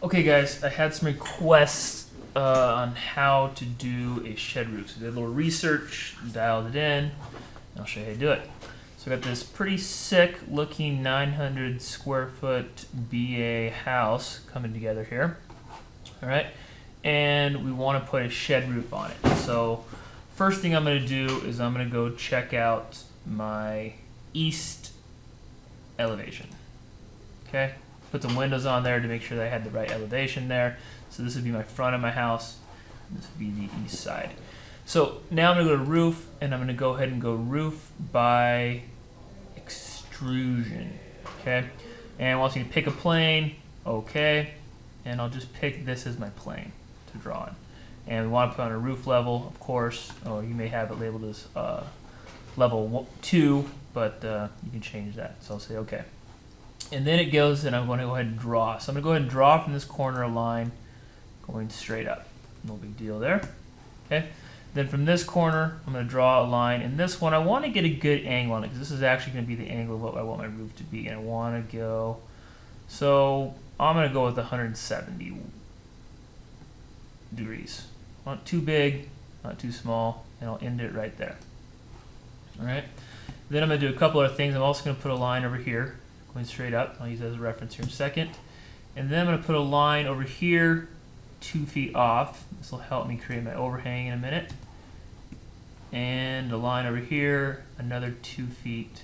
Okay guys, I had some requests on how to do a shed roof. So I did a little research, dialed it in, and I'll show you how to do it. So I got this pretty sick looking 900 square foot BA house coming together here. All right, and we want to put a shed roof on it. So first thing I'm going to do is I'm going to go check out my east elevation. Okay, put some windows on there to make sure that I had the right elevation there. So this would be my front of my house, and this would be the east side. So now I'm going to go to roof, and I'm going to go ahead and go roof by extrusion. Okay, and once you pick a plane, okay, and I'll just pick this as my plane to draw on. And we want to put on a roof level, of course. Oh, you may have it labeled as level 2, but you can change that. So I'll say okay. And then it goes, and I'm going to go ahead and draw. So I'm going to go ahead and draw from this corner a line going straight up. No big deal there. Okay. Then from this corner, I'm going to draw a line. And this one, I want to get a good angle on it, because this is actually going to be the angle of what I want my roof to be. And I want to go, so I'm going to go with 170 degrees. Not too big, not too small, and I'll end it right there. All right. Then I'm going to do a couple other things. I'm also going to put a line over here going straight up. I'll use that as a reference here in a second. And then I'm going to put a line over here 2 feet off. This will help me create my overhang in a minute. And a line over here, another 2 feet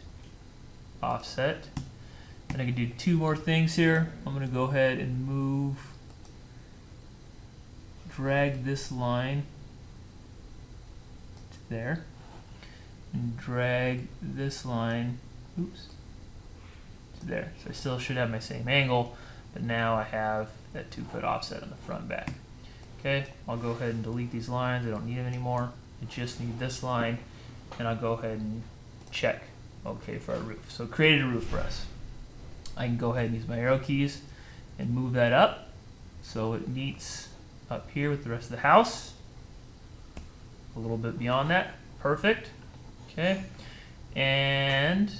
offset. And I can do 2 more things here. I'm going to go ahead and drag this line to there, and drag this line, oops, to there. So I still should have my same angle, but now I have that 2 foot offset on the front and back. Okay, I'll go ahead and delete these lines. I don't need them anymore. I just need this line, and I'll go ahead and check okay for our roof. So it created a roof for us. I can go ahead and use my arrow keys and move that up so it meets up here with the rest of the house. A little bit beyond that. Perfect. Okay, and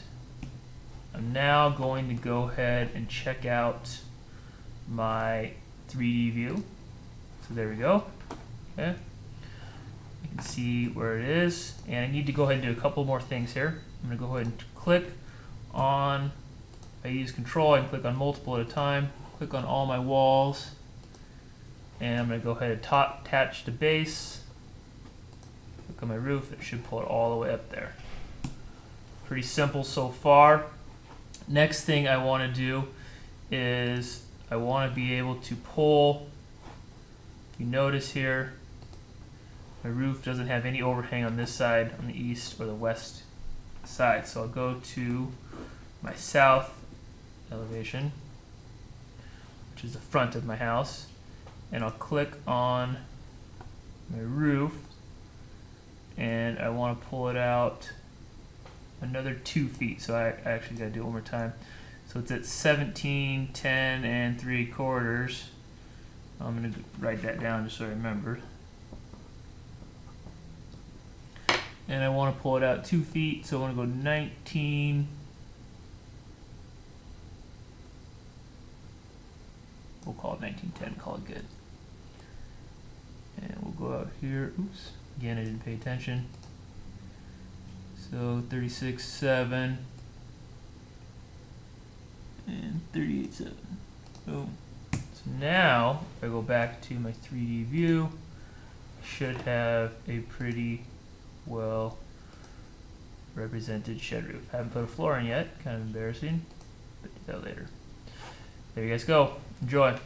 I'm now going to go ahead and check out my 3D view. So there we go. Okay, you can see where it is, and I need to go ahead and do a couple more things here. I'm going to go ahead and click on, I use control, I can click on multiple at a time, click on all my walls, and I'm going to go ahead and attach the base. Look on my roof, it should pull it all the way up there. Pretty simple so far. Next thing I want to do is I want to be able to pull, you notice here, my roof doesn't have any overhang on this side, on the east or the west side. So I'll go to my south elevation, which is the front of my house, and I'll click on my roof, and I want to pull it out another 2 feet. So I actually got to do it one more time. So it's at 17, 10, and 3/4. I'm going to write that down just so I remember. And I want to pull it out 2 feet, so I want to go 19. We'll call it 1910, call it good. And we'll go out here. Oops, again I didn't pay attention. So 36.7 and 38.7. Boom. So now if I go back to my 3D view, I should have a pretty well represented shed roof. I haven't put a floor in yet, kind of embarrassing, but do that later. There you guys go. Enjoy.